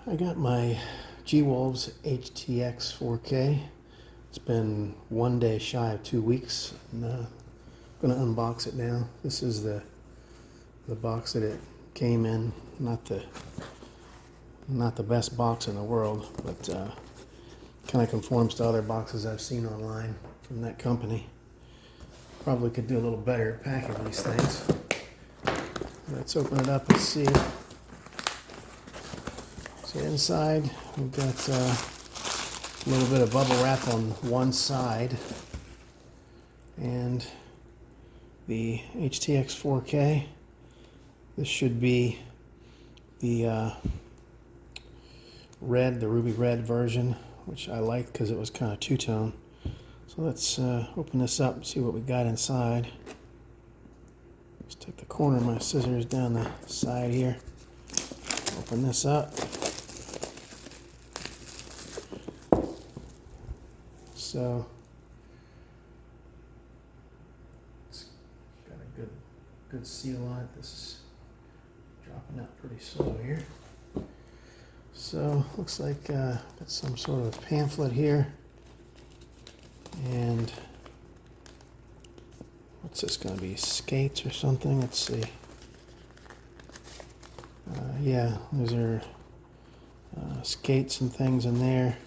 I got my G-Wolves HTX 4K. It's been 1 day shy of 2 weeks. I'm gonna unbox it now. This is the box that it came in. Not the best box in the world, but kind of conforms to other boxes I've seen online from that company. Probably could do a little better at packing these things. Let's open it up and see. So inside we've got a little bit of bubble wrap on one side, and the HTX 4K. This should be the the ruby red version, which I like because it was kind of two-tone. So let's open this up and see what we got inside. Just take the corner of my scissors down the side here. Open this up. So it's got a good seal on it. This is dropping out pretty slow here. So looks like got some sort of pamphlet here, and what's this going to be? Skates or something? Let's see. Yeah, those are skates and things in there.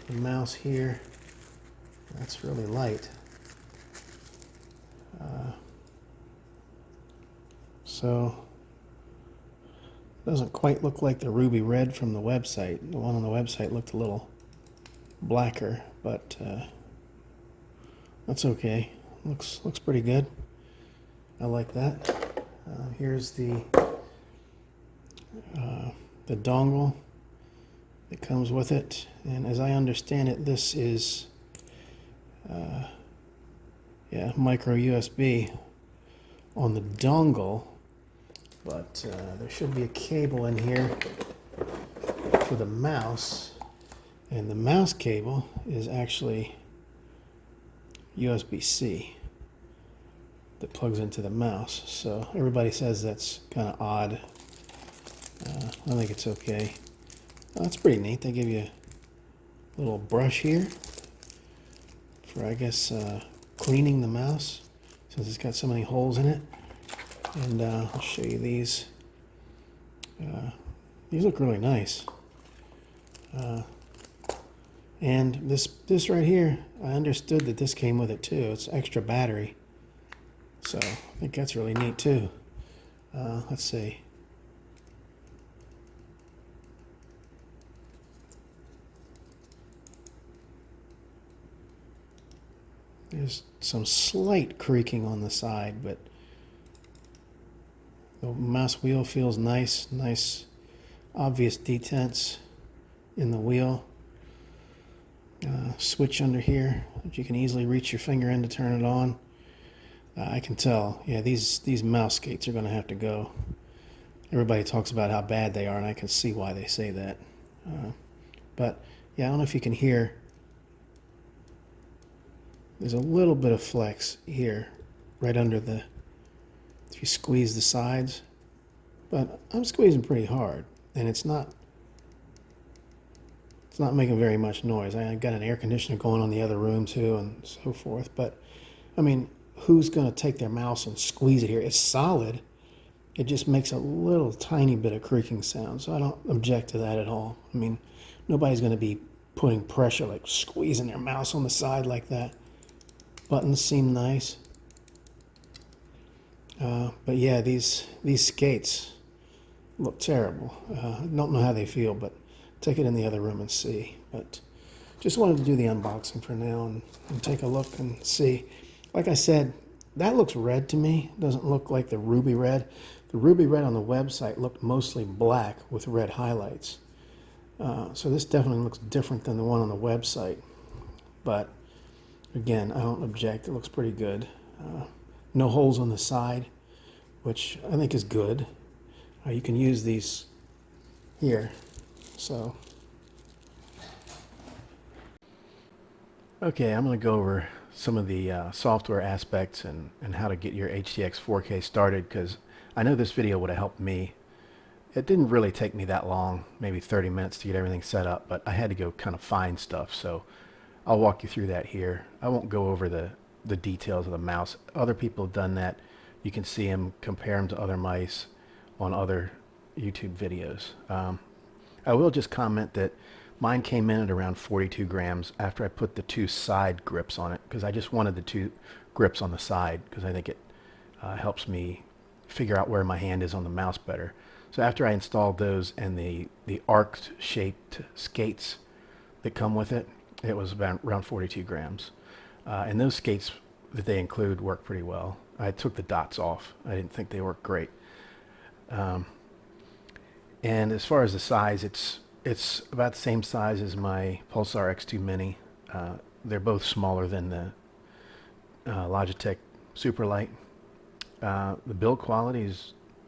The mouse here, that's really light. So doesn't quite look like the ruby red from the website. The one on the website looked a little blacker, but that's okay. Looks pretty good. I like that. Here's the dongle that comes with it, and as I understand it, this is micro USB on the dongle, but there should be a cable in here for the mouse, and the mouse cable is actually USB-C that plugs into the mouse. So everybody says that's kind of odd. I think it's okay. That's pretty neat. They give you a little brush here for, I guess, cleaning the mouse, since it's got so many holes in it. And I'll show you these. These look really nice. And this right here, I understood that this came with it too. It's extra battery. So I think that's really neat too. Let's see. There's some slight creaking on the side, but the mouse wheel feels nice, obvious detents in the wheel. Switch under here that you can easily reach your finger in to turn it on. I can tell, yeah, these mouse skates are going to have to go. Everybody talks about how bad they are, and I can see why they say that. But yeah, I don't know if you can hear. There's a little bit of flex here, right under if you squeeze the sides, but I'm squeezing pretty hard, and it's not making very much noise. I got an air conditioner going on the other room too, and so forth. But I mean, who's going to take their mouse and squeeze it here? It's solid. It just makes a little tiny bit of creaking sound, so I don't object to that at all. I mean, nobody's going to be putting pressure, like squeezing their mouse on the side like that. Buttons seem nice. But yeah, these skates look terrible. I don't know how they feel, but take it in the other room and see. But just wanted to do the unboxing for now and take a look and see. Like I said, that looks red to me. Doesn't look like the ruby red. The ruby red on the website looked mostly black with red highlights. So this definitely looks different than the one on the website. But again, I don't object. It looks pretty good. No holes on the side, which I think is good. You can use these here. So, okay, I'm going to go over some of the software aspects and how to get your HTX 4K started, because I know this video would have helped me it didn't really take me that long, maybe 30 minutes to get everything set up, but I had to go kind of find stuff. So I'll walk you through that here. I won't go over the details of the mouse. Other people have done that. You can see them, compare them to other mice on other YouTube videos. I will just comment that mine came in at around 42 grams after I put the two side grips on it, because I just wanted the two grips on the side because I think it helps me figure out where my hand is on the mouse better. So after I installed those and the arced shaped skates that come with it, it was about around 42 grams. And those skates that they include work pretty well. I took the dots off. I didn't think they worked great. And as far as the size, it's about the same size as my Pulsar X2 Mini. They're both smaller than the Logitech Superlight. The build quality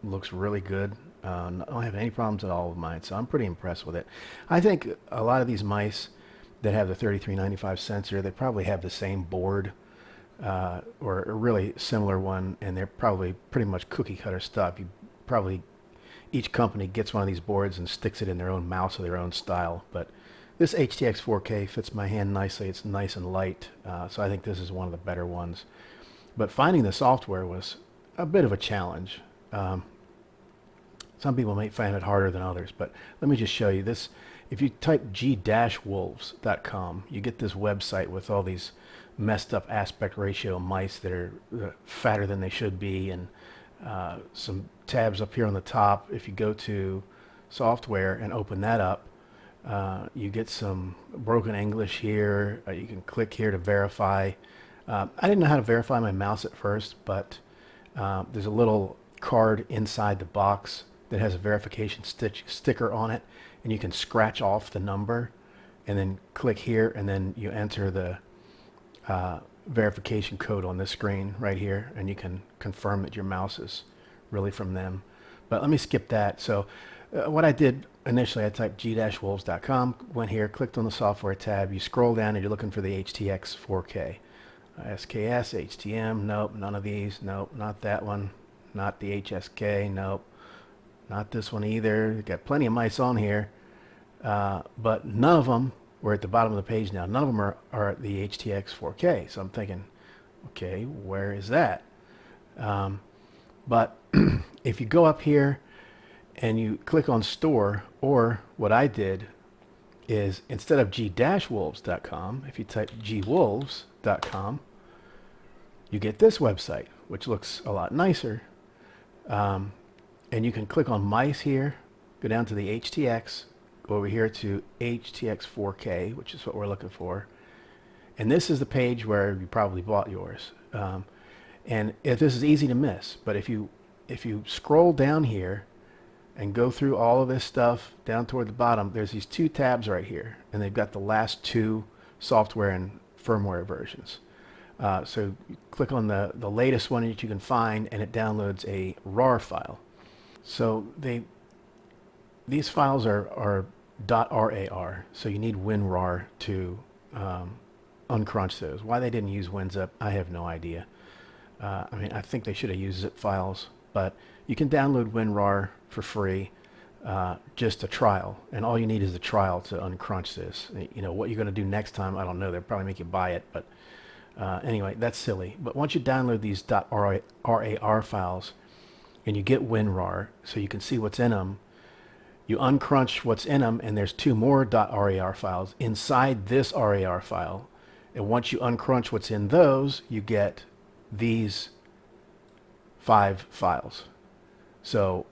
looks really good. I don't have any problems at all with mine, so I'm pretty impressed with it. I think a lot of these mice that have the 3395 sensor, they probably have the same board or a really similar one, and they're probably pretty much cookie cutter stuff. You probably, each company gets one of these boards and sticks it in their own mouse or their own style. But this HTX 4K fits my hand nicely. It's nice and light, so I think this is one of the better ones. But finding the software was a bit of a challenge. Some people may find it harder than others, but let me just show you this. If you type G-Wolves.com, you get this website with all these messed up aspect ratio mice that are fatter than they should be, and some tabs up here on the top. If you go to software and open that up, you get some broken English here. You can click here to verify. I didn't know how to verify my mouse at first, but there's a little card inside the box that has a verification sticker on it, and you can scratch off the number and then click here, and then you enter the verification code on this screen right here, and you can confirm that your mouse is really from them. But let me skip that. So what I did initially, I typed g-wolves.com, went here, clicked on the software tab, you scroll down and you're looking for the HTX 4K. SKS, HTM, nope, none of these, nope, not that one, not the HSK, nope, not this one either. You've got plenty of mice on here, but none of them were at the bottom of the page now. None of them are the HTX 4K. So I'm thinking, okay, where is that? But if you go up here and you click on store, or what I did is instead of g-wolves.com, if you type gwolves.com, you get this website, which looks a lot nicer. And you can click on mice here, go down to the HTX, go over here to HTX 4K, which is what we're looking for. And this is the page where you probably bought yours. And this is easy to miss, but if you scroll down here and go through all of this stuff down toward the bottom, there's these two tabs right here, and they've got the last two software and firmware versions. So you click on the latest one that you can find, and it downloads a RAR file. So these files are .rar, so you need WinRAR to uncrunch those. Why they didn't use WinZip, I have no idea. I mean, I think they should have used zip files, but you can download WinRAR for free, just a trial, and all you need is a trial to uncrunch this. You know, what you're going to do next time, I don't know. They'll probably make you buy it, but anyway, that's silly. But once you download these .rar files and you get WinRAR, so you can see what's in them, you uncrunch what's in them, and there's two more .rar files inside this RAR file. And once you uncrunch what's in those, you get these 5 files. So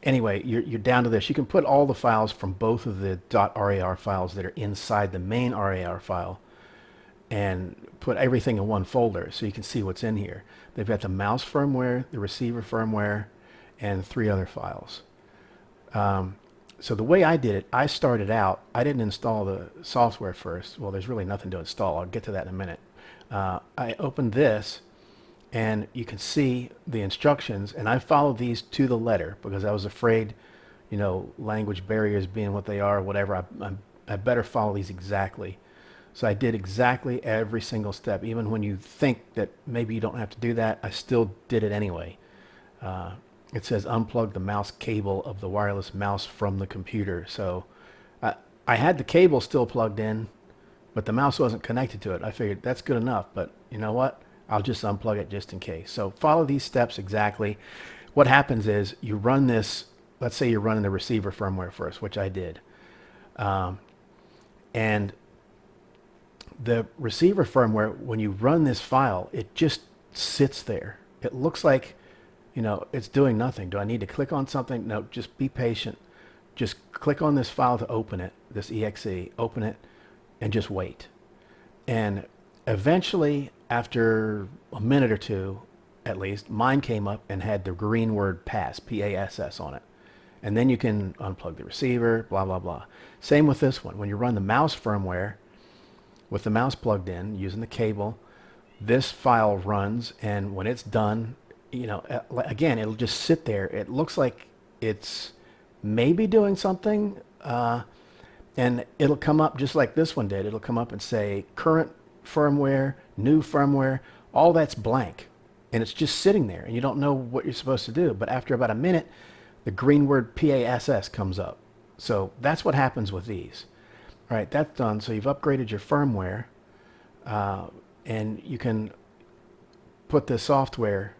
anyway, you're down to this. You can put all the files from both of the .rar files that are inside the main RAR file and put everything in one folder so you can see what's in here. They've got the mouse firmware, the receiver firmware, and 3 other files. So the way I did it, I started out, I didn't install the software first. Well, there's really nothing to install. I'll get to that in a minute. I opened this, and you can see the instructions, and I followed these to the letter because I was afraid, you know, language barriers being what they are, whatever, I better follow these exactly. So I did exactly every single step. Even when you think that maybe you don't have to do that, I still did it anyway. it says unplug the mouse cable of the wireless mouse from the computer. So I had the cable still plugged in, but the mouse wasn't connected to it. I figured that's good enough, but you know what? I'll just unplug it just in case. So follow these steps exactly. What happens is you run this, let's say you're running the receiver firmware first, which I did. And the receiver firmware, when you run this file, it just sits there. It looks like, it's doing nothing. Do I need to click on something? No, just be patient. Just click on this file to open it, this exe, open it, and just wait. And eventually, after a minute or two, at least, mine came up and had the green word pass, P-A-S-S on it. And then you can unplug the receiver, blah, blah, blah. Same with this one. When you run the mouse firmware, with the mouse plugged in, using the cable, this file runs, and when it's done, again, it'll just sit there. It looks like it's maybe doing something, and it'll come up just like this one did. It'll come up and say current firmware, new firmware, all that's blank. And it's just sitting there, and you don't know what you're supposed to do. But after about a minute, the green word PASS comes up. So that's what happens with these. All right, that's done. So you've upgraded your firmware, and you can put the software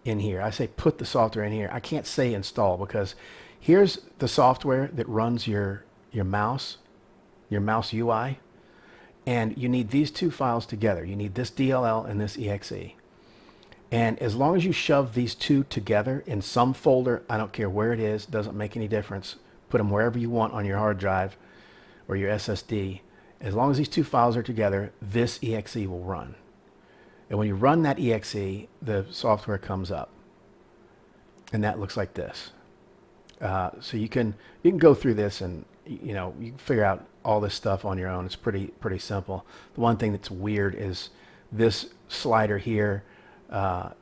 in here. I say put the software in here. I can't say install, because here's the software that runs your mouse UI, and you need these two files together. You need this DLL and this exe. And as long as you shove these two together in some folder, I don't care where it is, doesn't make any difference. Put them wherever you want on your hard drive or your SSD. As long as these two files are together, this exe will run. And when you run that exe, the software comes up. And that looks like this. So you can go through this, and you can figure out all this stuff on your own. It's pretty simple. The one thing that's weird is this slider here.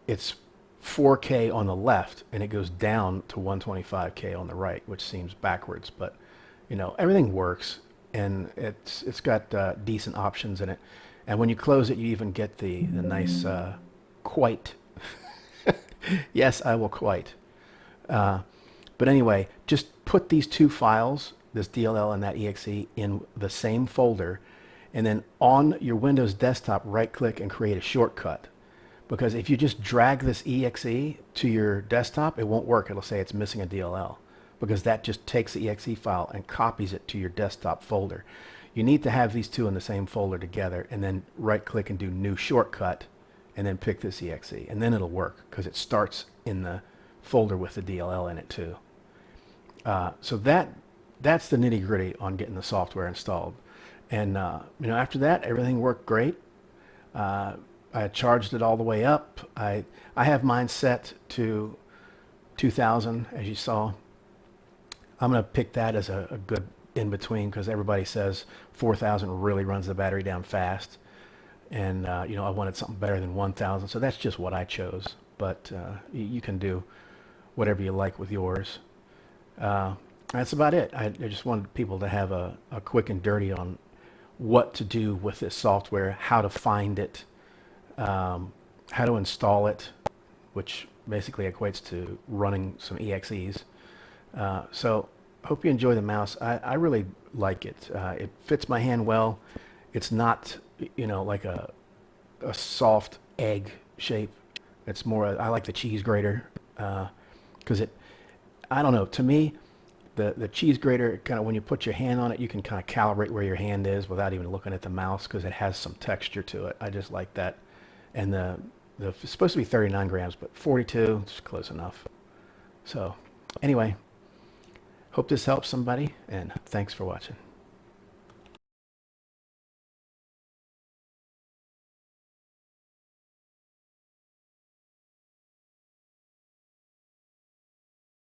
It's 4K on the left, and it goes down to 125K on the right, which seems backwards, but everything works, and it's got decent options in it. And when you close it, you even get the nice quite. Yes, I will quite. But anyway, just put these two files, this DLL and that exe, in the same folder, and then on your Windows desktop, right-click and create a shortcut. Because if you just drag this exe to your desktop, it won't work. It'll say it's missing a DLL, because that just takes the exe file and copies it to your desktop folder. You need to have these two in the same folder together, and then right-click and do new shortcut, and then pick this exe, and then it'll work, because it starts in the folder with the DLL in it too. So that's the nitty-gritty on getting the software installed. And after that, everything worked great. I charged it all the way up. I have mine set to 2000, as you saw. I'm going to pick that as a good in-between, because everybody says 4000 really runs the battery down fast. And, I wanted something better than 1000, so that's just what I chose. But you can do whatever you like with yours. That's about it. I just wanted people to have a quick and dirty on what to do with this software, how to find it, how to install it, which basically equates to running some EXEs. So hope you enjoy the mouse. I really like it. It fits my hand well. It's not, like a soft egg shape. It's more, I like the cheese grater, because I don't know, to me, the cheese grater, kind of when you put your hand on it, you can kind of calibrate where your hand is without even looking at the mouse, because it has some texture to it. I just like that. And it's supposed to be 39 grams, but 42 is close enough. So anyway, hope this helps somebody, and thanks for watching.